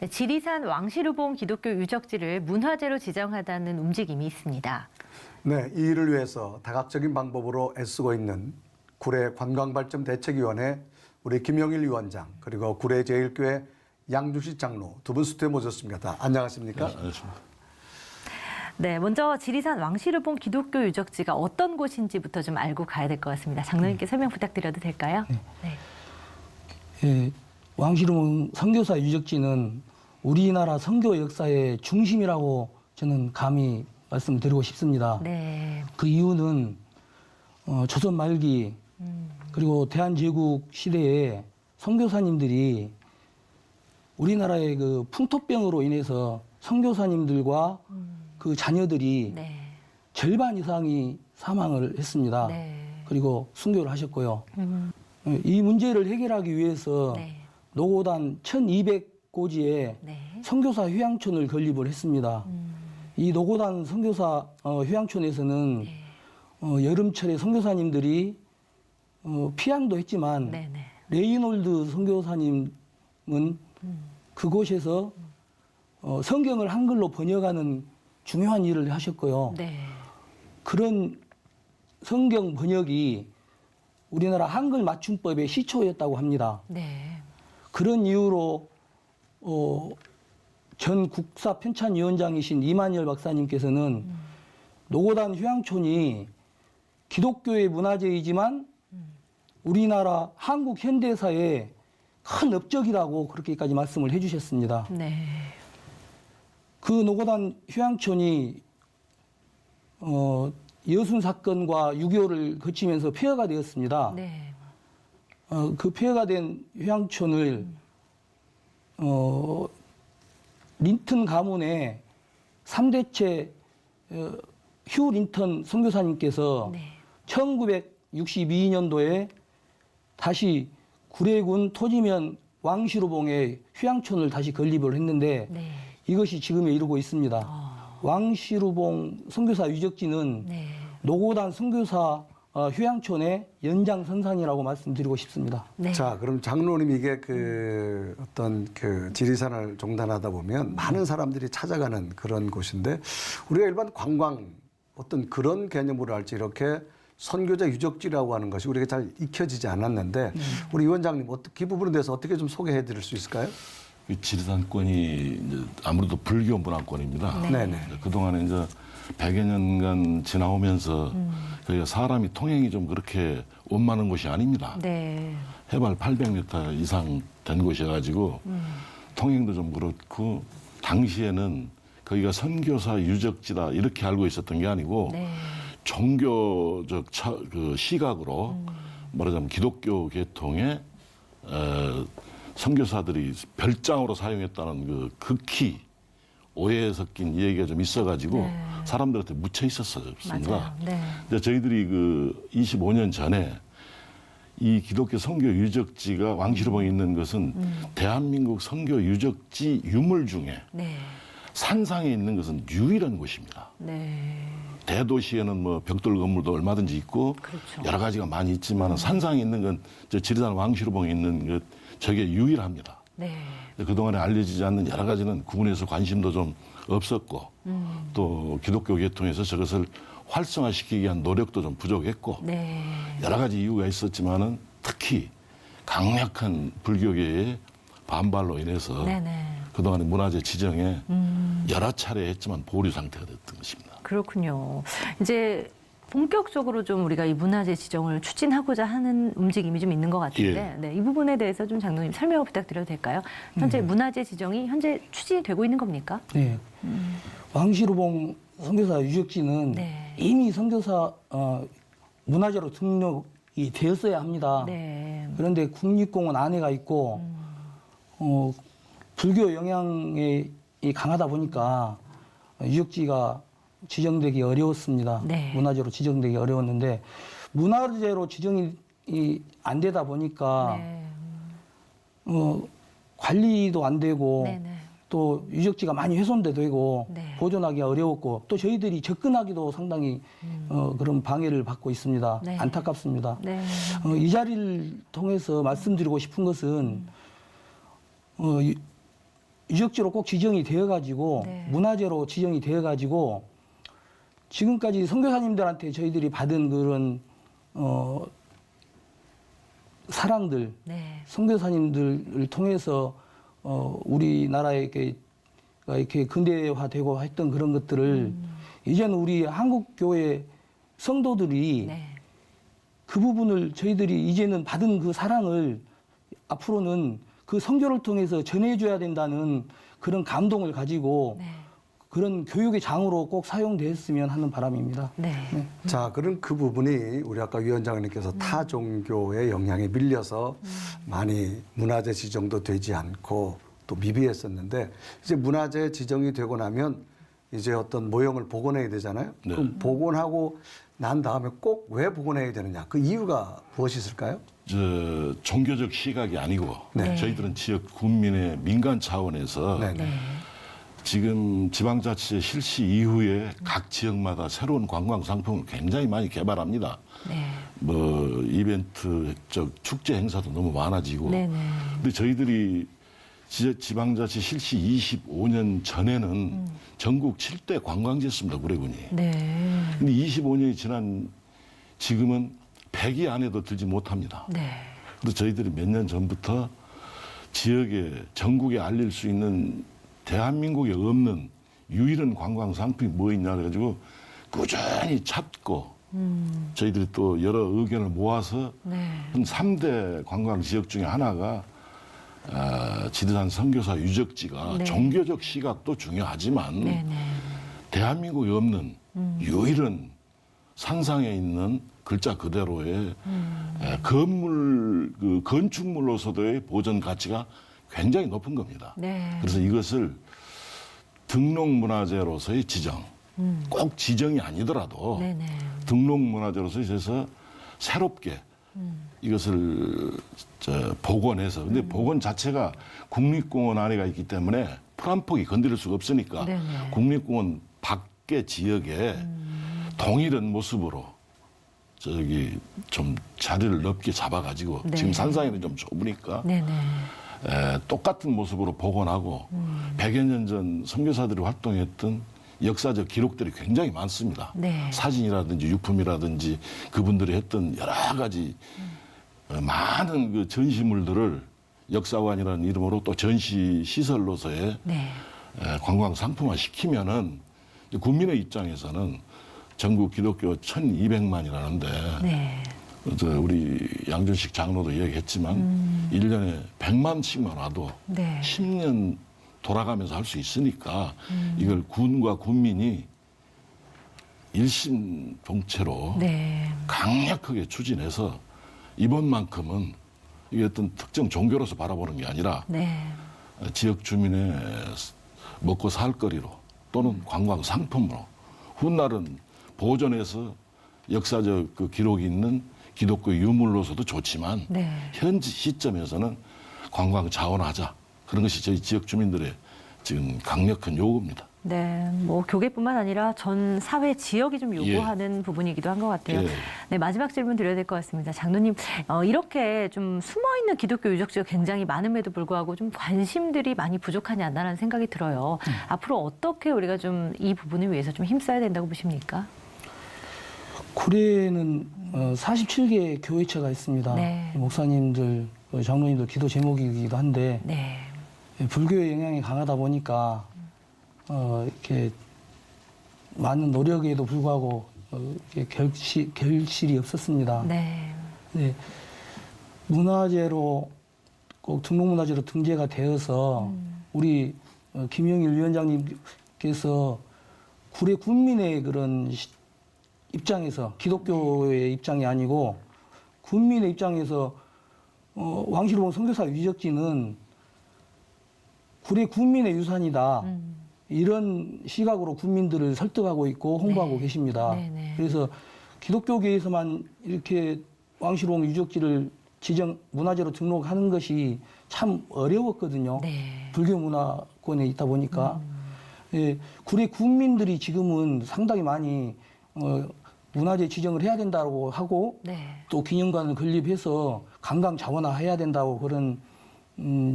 네, 지리산 왕시루봉 기독교 유적지를 문화재로 지정하다는 움직임이 있습니다. 네, 이 일을 위해서 다각적인 방법으로 애쓰고 있는 구례 관광발전대책위원회 우리 김영일 위원장 그리고 구례 제일교회 양주식 장로 두 분 스튜디오에 모셨습니다. 안녕하십니까? 네, 안녕하십니까. 네, 먼저 지리산 왕시루봉 기독교 유적지가 어떤 곳인지부터 좀 알고 가야 될 것 같습니다. 장로님께 설명 부탁드려도 될까요? 네. 예, 왕시루봉 선교사 유적지는 우리나라 선교 역사의 중심이라고 저는 감히 말씀드리고 싶습니다. 네. 그 이유는 조선 말기 그리고 대한제국 시대에 선교사님들이 우리나라의 그 풍토병으로 인해서 선교사님들과 그 자녀들이 네. 절반 이상이 사망을 했습니다. 네. 그리고 순교를 하셨고요. 이 문제를 해결하기 위해서 네. 노고단 1200고지에 네. 선교사 휴양촌을 건립을 했습니다. 이 노고단 선교사 휴양촌에서는 네. 여름철에 선교사님들이 피양도 했지만 네. 네. 레이놀드 선교사님은 그곳에서 성경을 한글로 번역하는 중요한 일을 하셨고요. 네. 그런 성경 번역이 우리나라 한글 맞춤법의 시초였다고 합니다. 네. 그런 이유로 전 국사 편찬위원장이신 이만열 박사님께서는 노고단 휴양촌이 기독교의 문화재이지만 우리나라 한국 현대사의 큰 업적이라고 그렇게까지 말씀을 해주셨습니다. 네. 그 노고단 휴양촌이 여순 사건과 6.25를 거치면서 폐허가 되었습니다. 네. 그 폐허가 된 휴양촌을 린턴 가문의 3대째 휴 린턴 선교사님께서 네. 1962년도에 다시 구례군 토지면 왕시루봉에 휴양촌을 다시 건립을 했는데 네. 이것이 지금에 이르고 있습니다. 왕시루봉 선교사 유적지는 네. 노고단 선교사 휴양촌의 연장선상이라고 말씀드리고 싶습니다. 네. 자, 그럼 장로님 이게 그 어떤 그 지리산을 종단하다 보면 많은 사람들이 찾아가는 그런 곳인데 우리가 일반 관광 어떤 그런 개념으로 할지 이렇게 선교자 유적지라고 하는 것이 우리가 잘 익혀지지 않았는데 우리 위원장님 어떻게 이 부분에 대해서 어떻게 좀 소개해 드릴 수 있을까요? 이 지리산권이 이제 아무래도 불교 문화권입니다. 네. 네네. 그동안에 이제 100여 년간 지나오면서 저희가 사람이 통행이 좀 그렇게 원만한 곳이 아닙니다. 네. 해발 800m 이상 된 곳이어가지고 통행도 좀 그렇고 당시에는 거기가 선교사 유적지다 이렇게 알고 있었던 게 아니고 네. 종교적 그 시각으로 말하자면 기독교 계통의 선교사들이 별장으로 사용했다는 그 극히 오해에 섞인 얘기가 좀 있어가지고 네. 사람들한테 묻혀 있었습니다. 맞아요. 네. 근데 저희들이 그 25년 전에 이 기독교 선교 유적지가 왕시루봉에 있는 것은 대한민국 선교 유적지 유물 중에 네. 산상에 있는 것은 유일한 곳입니다. 네. 대도시에는 뭐 벽돌 건물도 얼마든지 있고 그렇죠. 여러 가지가 많이 있지만 산상에 있는 건 저 지리산 왕시루봉에 있는 것 저게 유일합니다. 네. 그동안에 알려지지 않는 여러 가지는 구분해서 관심도 좀 없었고 또 기독교 계통에서 저것을 활성화시키기 위한 노력도 좀 부족했고 네. 여러 가지 이유가 있었지만은 특히 강력한 불교계의 반발로 인해서 네네. 그동안의 문화재 지정에 여러 차례 했지만 보류 상태가 됐던 것입니다. 그렇군요. 이제 본격적으로 좀 우리가 이 문화재 지정을 추진하고자 하는 움직임이 좀 있는 것 같은데, 예. 네, 이 부분에 대해서 좀 장로님 설명을 부탁드려도 될까요? 현재 문화재 지정이 현재 추진이 되고 있는 겁니까? 네. 왕시루봉 선교사 유적지는 네. 이미 선교사 문화재로 등록이 되었어야 합니다. 네. 그런데 국립공원 안에가 있고 불교 영향이 강하다 보니까 유적지가 지정되기 어려웠습니다. 네. 문화재로 지정되기 어려웠는데 문화재로 지정이 안 되다 보니까 네. 관리도 안 되고 네네. 또 유적지가 많이 훼손도 되고 네. 보존하기가 어려웠고 또 저희들이 접근하기도 상당히 그런 방해를 받고 있습니다. 네. 안타깝습니다. 네. 이 자리를 통해서 말씀드리고 싶은 것은 유적지로 꼭 지정이 되어가지고 네. 문화재로 지정이 되어가지고 지금까지 선교사님들한테 저희들이 받은 그런 사랑들, 네. 선교사님들을 통해서 우리나라에 이렇게 근대화되고 했던 그런 것들을 이제는 우리 한국 교회 성도들이 네. 그 부분을 저희들이 이제는 받은 그 사랑을 앞으로는 그 선교를 통해서 전해줘야 된다는 그런 감동을 가지고 네. 그런 교육의 장으로 꼭 사용됐으면 하는 바람입니다. 네. 자, 그럼 그 부분이 우리 아까 위원장님께서 타 종교의 영향에 밀려서 많이 문화재 지정도 되지 않고 또 미비했었는데 이제 문화재 지정이 되고 나면 이제 어떤 모형을 복원해야 되잖아요. 네. 그럼 복원하고 난 다음에 꼭 왜 복원해야 되느냐? 그 이유가 무엇이 있을까요? 종교적 시각이 아니고 네. 저희들은 지역 군민의 민간 차원에서 네. 네. 지금 지방자치제 실시 이후에 각 지역마다 새로운 관광 상품을 굉장히 많이 개발합니다. 네. 뭐 이벤트, 축제 행사도 너무 많아지고. 네. 네. 근데 저희들이 지방자치 실시 25년 전에는 전국 7대 관광지였습니다, 구례군이. 네. 근데 25년이 지난 지금은 100위 안에도 들지 못합니다. 네. 그래서 저희들이 몇 년 전부터 지역에 전국에 알릴 수 있는 대한민국에 없는 유일한 관광 상품이 뭐 있냐 그래가지고 꾸준히 찾고 저희들이 또 여러 의견을 모아서 네. 한 3대 관광 지역 중에 하나가 지리산 선교사 유적지가 네. 종교적 시각도 중요하지만 네. 네. 대한민국에 없는 유일한 산상에 있는 글자 그대로의 건물, 그 건축물로서도의 보존 가치가 굉장히 높은 겁니다. 네. 그래서 이것을 등록문화재로서의 지정, 꼭 지정이 아니더라도 네. 네. 등록문화재로서 있어서 새롭게 이것을 복원해서 근데 복원 자체가 국립공원 안에가 있기 때문에 풀 한 폭이 건드릴 수가 없으니까 네네. 국립공원 밖의 지역에 동일한 모습으로 저기 좀 자리를 넓게 잡아가지고 네. 지금 산상에는 좀 좁으니까 네. 네. 똑같은 모습으로 복원하고 100여 년 전 선교사들이 활동했던 역사적 기록들이 굉장히 많습니다. 네. 사진이라든지 유품이라든지 그분들이 했던 여러 가지 많은 그 전시물들을 역사관이라는 이름으로 또 전시 시설로서의 네. 관광 상품화 시키면은 국민의 입장에서는 전국 기독교 1,200만이라는데 네. 우리 양준식 장로도 이야기했지만 1년에 100만씩만 와도 네. 10년 돌아가면서 할 수 있으니까 이걸 군과 군민이 일심동체로 네. 강력하게 추진해서 이번만큼은 이게 어떤 특정 종교로서 바라보는 게 아니라 네. 지역 주민의 먹고 살 거리로 또는 관광 상품으로 훗날은 보존해서 역사적 그 기록이 있는 기독교 유물로서도 좋지만 네. 현지 시점에서는 관광 자원하자. 그런 것이 저희 지역 주민들의 지금 강력한 요구입니다. 네, 뭐 교계뿐만 아니라 전 사회 지역이 좀 요구하는 부분이기도 한 것 같아요. 예. 네, 마지막 질문 드려야 될 것 같습니다. 장로님, 이렇게 좀 숨어 있는 기독교 유적지가 굉장히 많음에도 불구하고 좀 관심들이 많이 부족하지 않나라는 생각이 들어요. 앞으로 어떻게 우리가 좀 이 부분을 위해서 좀 힘써야 된다고 보십니까? 구례는 47개 교회처가 있습니다. 네. 목사님들, 장로님들 기도 제목이기도 한데 네, 불교의 영향이 강하다 보니까 이렇게 많은 노력에도 불구하고 이렇게 결실이 없었습니다. 네, 네. 문화재로 꼭 등록문화재로 등재가 되어서 우리 김영일 위원장님께서 구례 군민의 그런 입장에서 기독교의 입장이 아니고 군민의 입장에서 왕실봉 선교사 유적지는 구례 군민의 유산이다. 이런 시각으로 국민들을 설득하고 있고 홍보하고 네. 계십니다. 네, 네. 그래서 기독교계에서만 이렇게 왕실봉 유적지를 지정 문화재로 등록하는 것이 참 어려웠거든요. 네. 불교 문화권에 있다 보니까 예, 구례 군민들이 지금은 상당히 많이 문화재 지정을 해야 된다고 하고 네. 또 기념관을 건립해서 관광 자원화해야 된다고 그런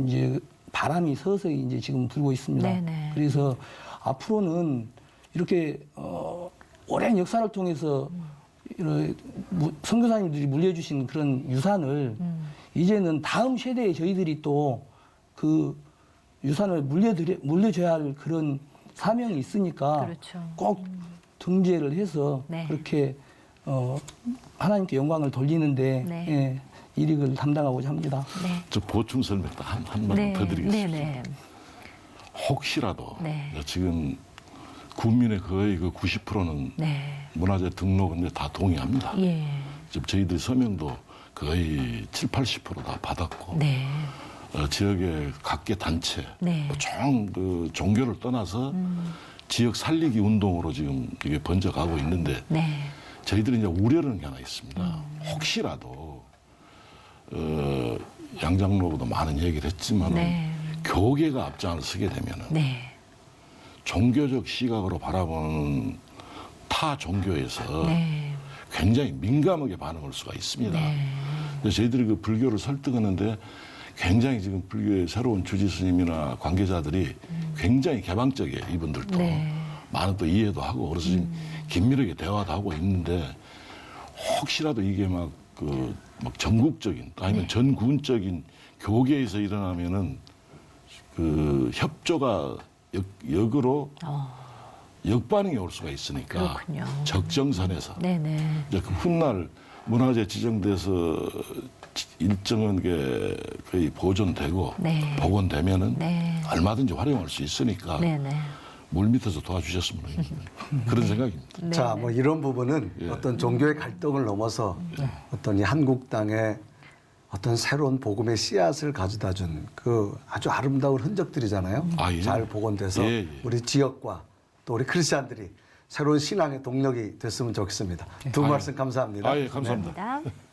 이제 바람이 서서히 이제 지금 불고 있습니다. 네네. 그래서 앞으로는 이렇게 오랜 역사를 통해서 이런 선교사님들이 물려주신 그런 유산을 이제는 다음 세대에 저희들이 또 그 유산을 물려줘야 할 그런 사명이 있으니까 그렇죠. 꼭 등재를 해서 네. 그렇게 하나님께 영광을 돌리는데 네. 예, 일익을 담당하고자 합니다. 네. 저 보충 설명 한번 더 드리겠습니다. 네네. 혹시라도 네. 지금 국민의 거의 그 90%는 네. 문화재 등록은 다 동의합니다. 예. 지금 저희들 서명도 거의 7, 80%다 받았고 네. 지역의 각계 단체, 네. 그 종교를 떠나서 지역 살리기 운동으로 지금 이게 번져가고 있는데 네. 저희들이 이제 우려하는 게 하나 있습니다. 혹시라도 양 장로도 많은 얘기를 했지만 네. 교계가 앞장을 서게 되면은 네. 종교적 시각으로 바라보는 타 종교에서 네. 굉장히 민감하게 반응할 수가 있습니다. 네. 그래서 저희들이 그 불교를 설득하는데 굉장히 지금 불교의 새로운 주지 스님이나 관계자들이 굉장히 개방적이에요. 이분들도 네. 많은 또 이해도 하고 그래서 지금 긴밀하게 대화도 하고 있는데 혹시라도 이게 막 전국적인 아니면 네. 전군적인 교계에서 일어나면은 그 협조가 역으로 역반응이 올 수가 있으니까 그렇군요. 적정선에서 네네. 이제 그 훗날 문화재 지정돼서 일정한 게 거의 보존되고 네. 복원되면은 네. 얼마든지 활용할 수 있으니까 네네. 물 밑에서 도와주셨으면 하는 그런 생각입니다. 네. 자, 뭐 이런 부분은 예. 어떤 종교의 갈등을 넘어서 어떤 이 한국당의 어떤 새로운 복음의 씨앗을 가져다 준 그 아주 아름다운 흔적들이잖아요. 아, 예. 잘 복원돼서 예, 예. 우리 지역과 또 우리 크리스찬들이 새로운 신앙의 동력이 됐으면 좋겠습니다. 두 말씀 감사합니다. 예, 감사합니다. 감사합니다.